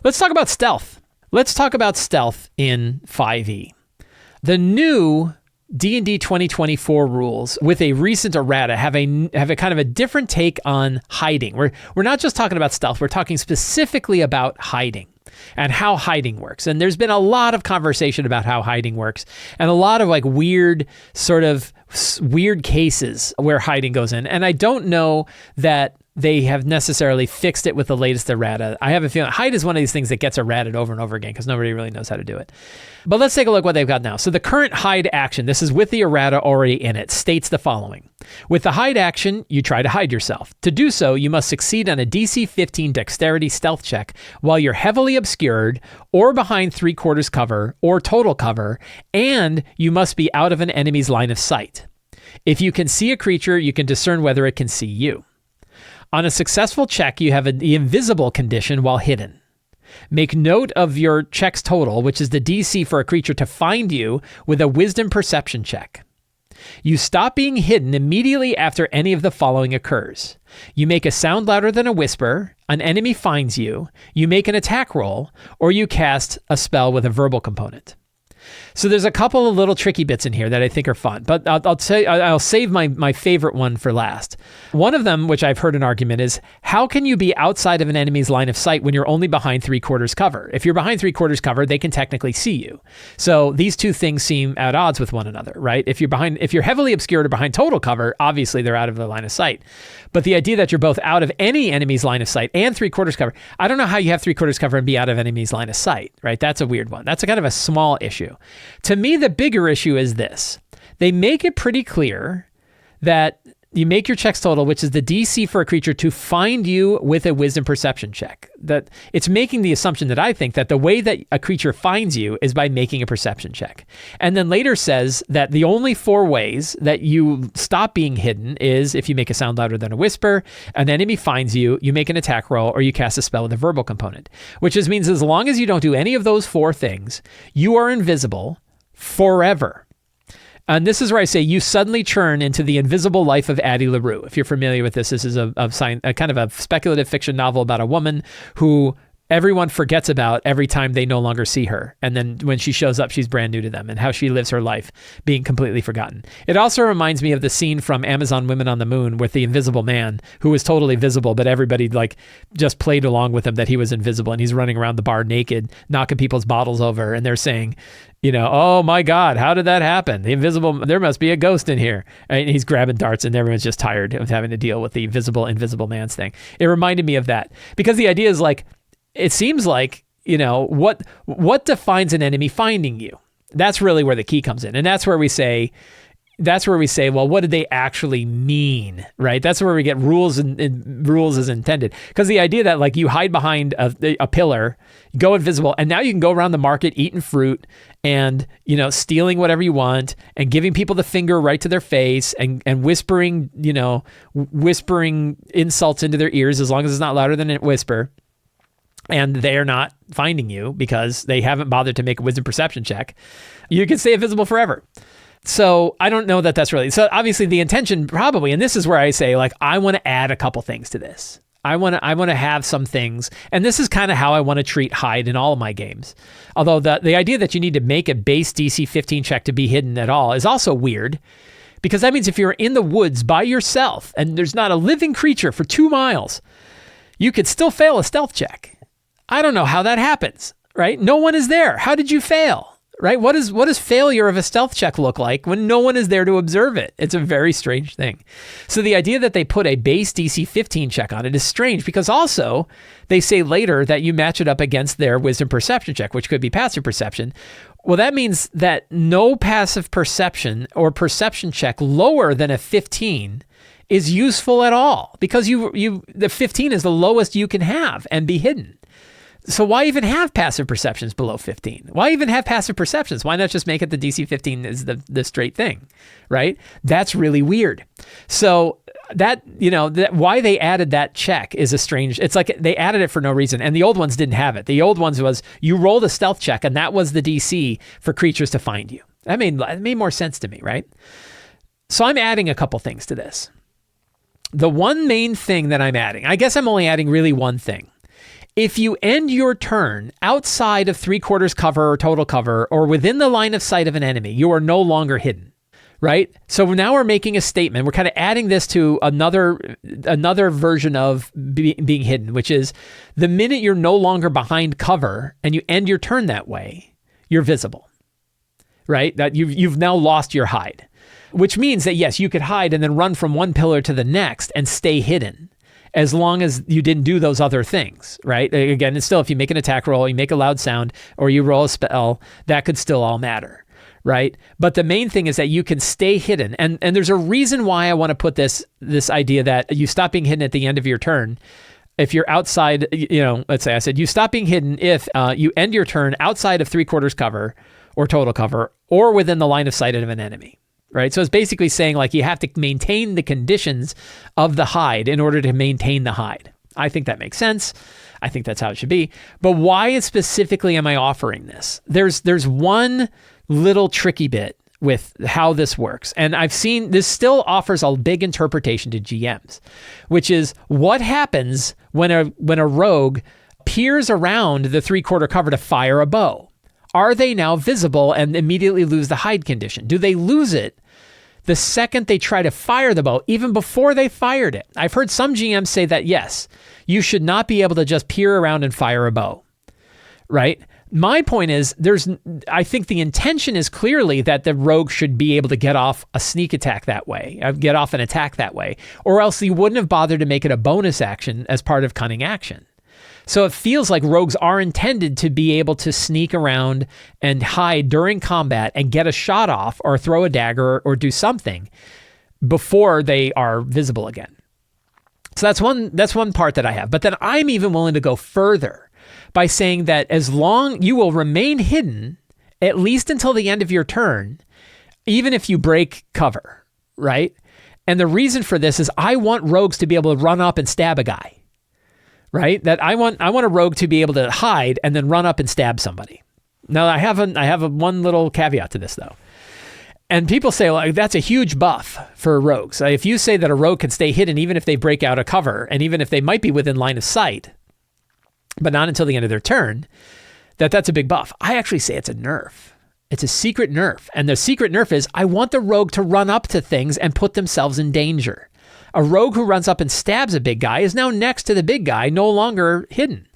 Let's talk about stealth. Let's talk about stealth in 5e. The new D&D 2024 rules with a recent errata have a kind of a different take on hiding. We're not just talking about stealth, we're talking specifically about hiding and how hiding works. And there's been a lot of conversation about how hiding works and a lot of like weird cases where hiding goes in. And I don't know that they have necessarily fixed it with the latest errata. I have a feeling hide is one of these things that gets errated over and over again because nobody really knows how to do it. But let's take a look what they've got now. So the current hide action, this is with the errata already in it, states the following. With the hide action, you try to hide yourself. To do so, you must succeed on a DC 15 dexterity stealth check while you're heavily obscured or behind 3/4 cover or total cover, and you must be out of an enemy's line of sight. If you can see a creature, you can discern whether it can see you. On a successful check, you have the invisible condition while hidden. Make note of your check's total, which is the DC for a creature to find you with a wisdom perception check. You stop being hidden immediately after any of the following occurs. You make a sound louder than a whisper, an enemy finds you, you make an attack roll, or you cast a spell with a verbal component. So there's a couple of little tricky bits in here that I think are fun, but I'll save my favorite one for last. One of them, which I've heard an argument, is how can you be outside of an enemy's line of sight when you're only behind 3/4 cover? If you're behind 3/4 cover, they can technically see you. So these two things seem at odds with one another, right? If you're heavily obscured or behind total cover, obviously they're out of the line of sight. But the idea that you're both out of any enemy's line of sight and 3/4 cover, I don't know how you have 3/4 cover and be out of enemy's line of sight, right? That's a weird one. That's a kind of a small issue. To me, the bigger issue is this. They make it pretty clear that you make your checks total, which is the DC for a creature to find you with a wisdom perception check. That it's making the assumption that I think that the way that a creature finds you is by making a perception check. And then later says that the only 4 ways that you stop being hidden is if you make a sound louder than a whisper, an enemy finds you, you make an attack roll, or you cast a spell with a verbal component, which just means as long as you don't do any of those 4 things, you are invisible forever. And this is where I say you suddenly churn into the invisible life of Addie LaRue. If you're familiar with this, this is a kind of a speculative fiction novel about a woman who everyone forgets about every time they no longer see her. And then when she shows up, she's brand new to them and how she lives her life being completely forgotten. It also reminds me of the scene from Amazon Women on the Moon with the invisible man who was totally visible, but everybody like just played along with him that he was invisible and he's running around the bar naked, knocking people's bottles over. And they're saying, you know, oh my God, how did that happen? The invisible, there must be a ghost in here. And he's grabbing darts and everyone's just tired of having to deal with the invisible man's thing. It reminded me of that because the idea is like, it seems like, you know, what defines an enemy finding you? That's really where the key comes in. And that's where we say, well, what did they actually mean, right? That's where we get rules and rules as intended. Because the idea that like you hide behind a pillar, go invisible, and now you can go around the market eating fruit and, you know, stealing whatever you want and giving people the finger right to their face and whispering, you know, whispering insults into their ears as long as it's not louder than a whisper. And they're not finding you because they haven't bothered to make a wisdom perception check. You can stay invisible forever. So I don't know that that's really, so obviously the intention probably, and this is where I say like, I want to add a couple things to this. I want to have some things, and this is kind of how I want to treat hide in all of my games. Although the idea that you need to make a base DC 15 check to be hidden at all is also weird, because that means if you're in the woods by yourself and there's not a living creature for 2 miles, you could still fail a stealth check. I don't know how that happens, right? No one is there. How did you fail, right? What does failure of a stealth check look like when no one is there to observe it? It's a very strange thing. So the idea that they put a base DC 15 check on it is strange because also they say later that you match it up against their wisdom perception check, which could be passive perception. Well, that means that no passive perception or perception check lower than a 15 is useful at all because the 15 is the lowest you can have and be hidden. So why even have passive perceptions below 15? Why even have passive perceptions? Why not just make it the DC 15 is the straight thing, right? That's really weird. So that, you know, why they added that check is a strange, it's like they added it for no reason. And the old ones didn't have it. The old ones was you rolled a stealth check and that was the DC for creatures to find you. It made more sense to me, right? So I'm adding a couple things to this. The one main thing that I'm adding, I guess I'm only adding really one thing, If you end your turn outside of 3/4 cover or total cover or within the line of sight of an enemy, you are no longer hidden, right? So now we're making a statement. We're kind of adding this to another version of being hidden, which is the minute you're no longer behind cover and you end your turn that way, you're visible, right? That you've now lost your hide, which means that yes, you could hide and then run from one pillar to the next and stay hidden, as long as you didn't do those other things, right? Again, it's still, if you make an attack roll, you make a loud sound, or you roll a spell, that could still all matter, right? But the main thing is that you can stay hidden. And there's a reason why I want to put this idea that you stop being hidden at the end of your turn. If you're outside, let's say I said, you stop being hidden if you end your turn outside of 3/4 cover or total cover or within the line of sight of an enemy. Right. So it's basically saying like you have to maintain the conditions of the hide in order to maintain the hide. I think that makes sense. I think that's how it should be. But why specifically am I offering this? There's one little tricky bit with how this works. And I've seen this still offers a big interpretation to GMs, which is what happens when a rogue peers around the 3/4 cover to fire a bow. Are they now visible and immediately lose the hide condition? Do they lose it the second they try to fire the bow, even before they fired it? I've heard some GMs say that, yes, you should not be able to just peer around and fire a bow, right? My point is, I think the intention is clearly that the rogue should be able to get off a sneak attack that way, get off an attack that way, or else he wouldn't have bothered to make it a bonus action as part of cunning action. So it feels like rogues are intended to be able to sneak around and hide during combat and get a shot off or throw a dagger or do something before they are visible again. So that's one part that I have. But then I'm even willing to go further by saying that as long you will remain hidden, at least until the end of your turn, even if you break cover, right? And the reason for this is I want rogues to be able to run up and stab a guy. Right? That I want a rogue to be able to hide and then run up and stab somebody. Now I have one little caveat to this though. And people say, well, that's a huge buff for rogues. If you say that a rogue can stay hidden even if they break out a cover and even if they might be within line of sight, but not until the end of their turn, that's a big buff. I actually say it's a nerf. It's a secret nerf. And the secret nerf is I want the rogue to run up to things and put themselves in danger. A rogue who runs up and stabs a big guy is now next to the big guy, no longer hidden.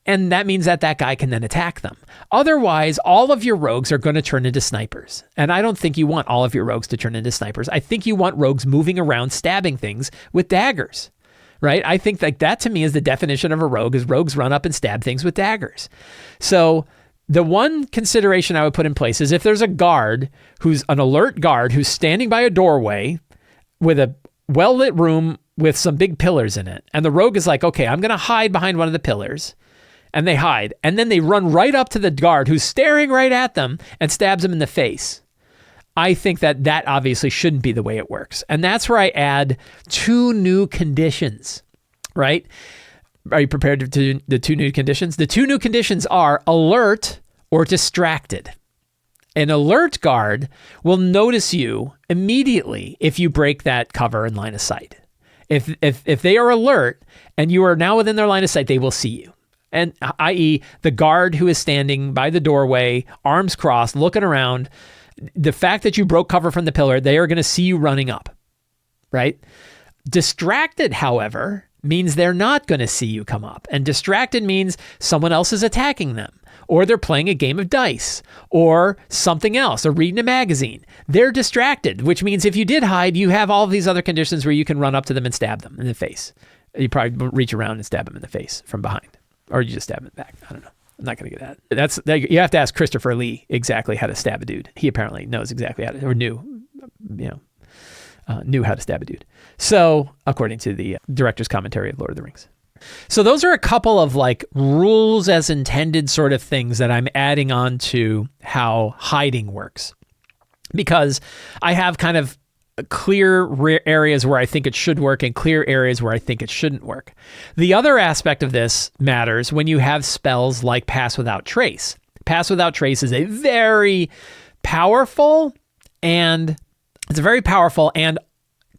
And that means that guy can then attack them. Otherwise, all of your rogues are going to turn into snipers. And I don't think you want all of your rogues to turn into snipers. I think you want rogues moving around, stabbing things with daggers, right? I think like that to me is the definition of a rogue, is rogues run up and stab things with daggers. So the one consideration I would put in place is if there's a guard who's an alert guard who's standing by a doorway with a well-lit room with some big pillars in it. And the rogue is like, okay, I'm going to hide behind one of the pillars. And they hide. And then they run right up to the guard who's staring right at them and stabs him in the face. I think that obviously shouldn't be the way it works. And that's where I add 2 new conditions, right? Are you prepared to do the 2 new conditions? The 2 new conditions are alert or distracted. An alert guard will notice you immediately if you break that cover in line of sight. If they are alert and you are now within their line of sight, they will see you. And i.e., the guard who is standing by the doorway, arms crossed, looking around, the fact that you broke cover from the pillar, they are going to see you running up, right? Distracted, however, means they're not going to see you come up. And distracted means someone else is attacking them, or they're playing a game of dice, or something else, or reading a magazine. They're distracted, which means if you did hide, you have all of these other conditions where you can run up to them and stab them in the face. You probably reach around and stab them in the face from behind, or you just stab them in the back. I don't know. I'm not going to get that. You have to ask Christopher Lee exactly how to stab a dude. He apparently knows exactly how to, or knew how to stab a dude. So, according to the director's commentary of Lord of the Rings. So those are a couple of like rules as intended sort of things that I'm adding on to how hiding works. Because I have kind of clear areas where I think it should work and clear areas where I think it shouldn't work. The other aspect of this matters when you have spells like Pass Without Trace. Pass Without Trace is a very powerful and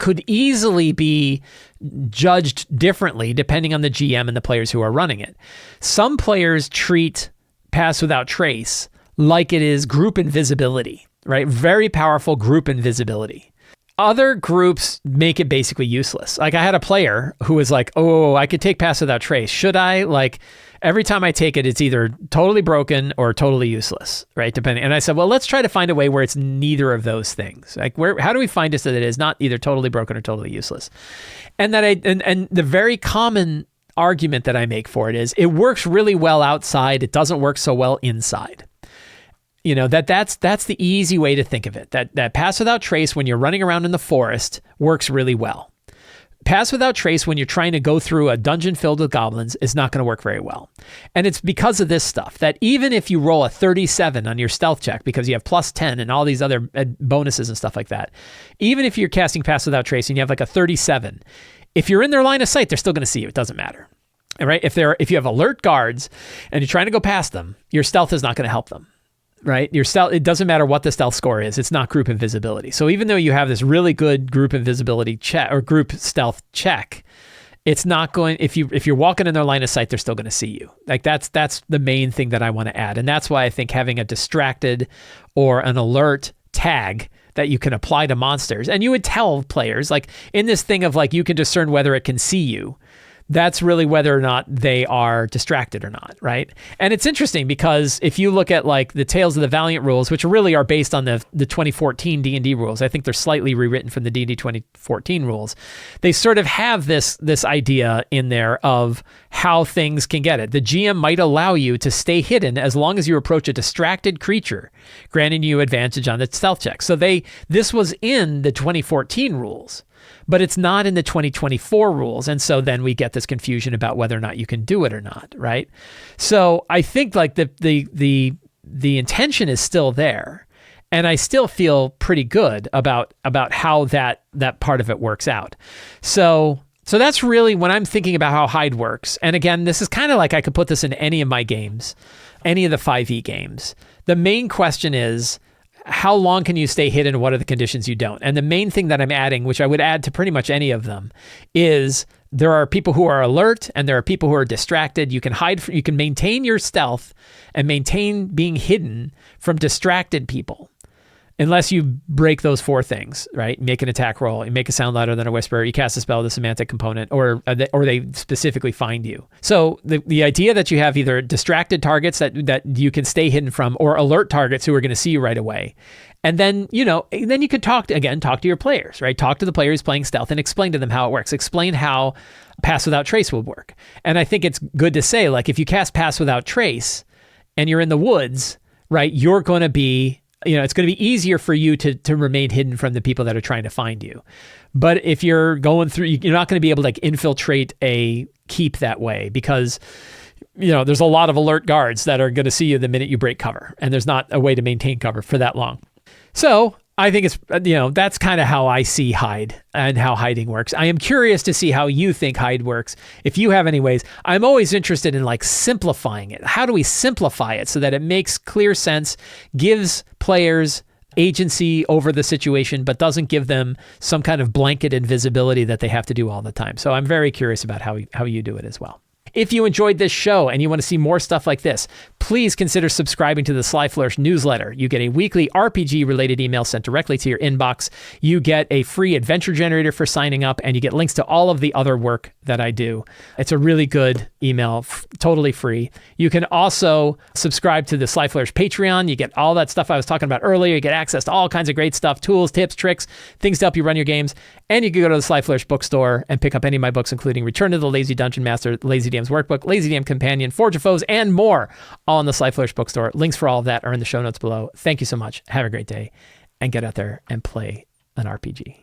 could easily be judged differently depending on the GM and the players who are running it. Some players treat Pass Without Trace like it is group invisibility, right? Very powerful group invisibility. Other groups make it basically useless. Like I had a player who was like, oh, I could take Pass Without Trace. Should I? Like every time I take it, it's either totally broken or totally useless, right? Depending. And I said, well, let's try to find a way where it's neither of those things. Like how do we find it so that it is not either totally broken or totally useless? And that and the very common argument that I make for it is it works really well outside. It doesn't work so well inside. You know, that's the easy way to think of it. That Pass Without Trace when you're running around in the forest works really well. Pass Without Trace when you're trying to go through a dungeon filled with goblins is not going to work very well. And it's because of this stuff that even if you roll a 37 on your stealth check because you have plus 10 and all these other bonuses and stuff like that, even if you're casting Pass Without Trace and you have like a 37, if you're in their line of sight, they're still going to see you. It doesn't matter. All right? If you have alert guards and you're trying to go past them, your stealth is not going to help them. Right? Your stealth, it doesn't matter what the stealth score is. It's not group invisibility. So even though you have this really good group invisibility check or group stealth check, it's not going, if you're walking in their line of sight, they're still going to see you. Like that's the main thing that I want to add. And that's why I think having a distracted or an alert tag that you can apply to monsters, and you would tell players like in this thing of like, you can discern whether it can see you. That's really whether or not they are distracted or not, right? And it's interesting because if you look at like the Tales of the Valiant rules, which really are based on the 2014 D&D rules, I think they're slightly rewritten from the D&D 2014 rules. They sort of have this idea in there of how things can get it. The GM might allow you to stay hidden as long as you approach a distracted creature, granting you advantage on the stealth check. So this was in the 2014 rules. But it's not in the 2024 rules. And so then we get this confusion about whether or not you can do it or not, right? So I think like the intention is still there. And I still feel pretty good about how that part of it works out. So that's really when I'm thinking about how hide works. And again, this is kind of like I could put this in any of my games, any of the 5e games. The main question is, how long can you stay hidden? What are the conditions you don't? And the main thing that I'm adding, which I would add to pretty much any of them, is there are people who are alert and there are people who are distracted. You can you can maintain your stealth and maintain being hidden from distracted people. Unless you break those 4 things, right? Make an attack roll, you make a sound louder than a whisper, you cast a spell with a semantic component, or they specifically find you. So the idea that you have either distracted targets that you can stay hidden from, or alert targets who are going to see you right away. And then, then you could talk to your players, right? Talk to the players playing stealth and explain to them how it works. Explain how Pass Without Trace will work. And I think it's good to say, like, if you cast Pass Without Trace and you're in the woods, right, you're going to be, it's going to be easier for you to remain hidden from the people that are trying to find you. But if you're going through, you're not going to be able to like infiltrate a keep that way because, there's a lot of alert guards that are going to see you the minute you break cover. And there's not a way to maintain cover for that long. So I think it's, that's kind of how I see hide and how hiding works. I am curious to see how you think hide works. If you have any ways, I'm always interested in like simplifying it. How do we simplify it so that it makes clear sense, gives players agency over the situation, but doesn't give them some kind of blanket invisibility that they have to do all the time. So I'm very curious about how you do it as well. If you enjoyed this show and you want to see more stuff like this, please consider subscribing to the Sly Flourish newsletter. You get a weekly RPG-related email sent directly to your inbox. You get a free adventure generator for signing up, and you get links to all of the other work that I do. It's a really good email, totally free. You can also subscribe to the Sly Flourish Patreon. You get all that stuff I was talking about earlier. You get access to all kinds of great stuff, tools, tips, tricks, things to help you run your games. And you can go to the Sly Flourish bookstore and pick up any of my books, including Return to the Lazy Dungeon Master, Lazy DM's Workbook, Lazy DM Companion, Forge of Foes, and more, all in the Sly Flourish bookstore. Links for all of that are in the show notes below. Thank you so much. Have a great day, and get out there and play an RPG.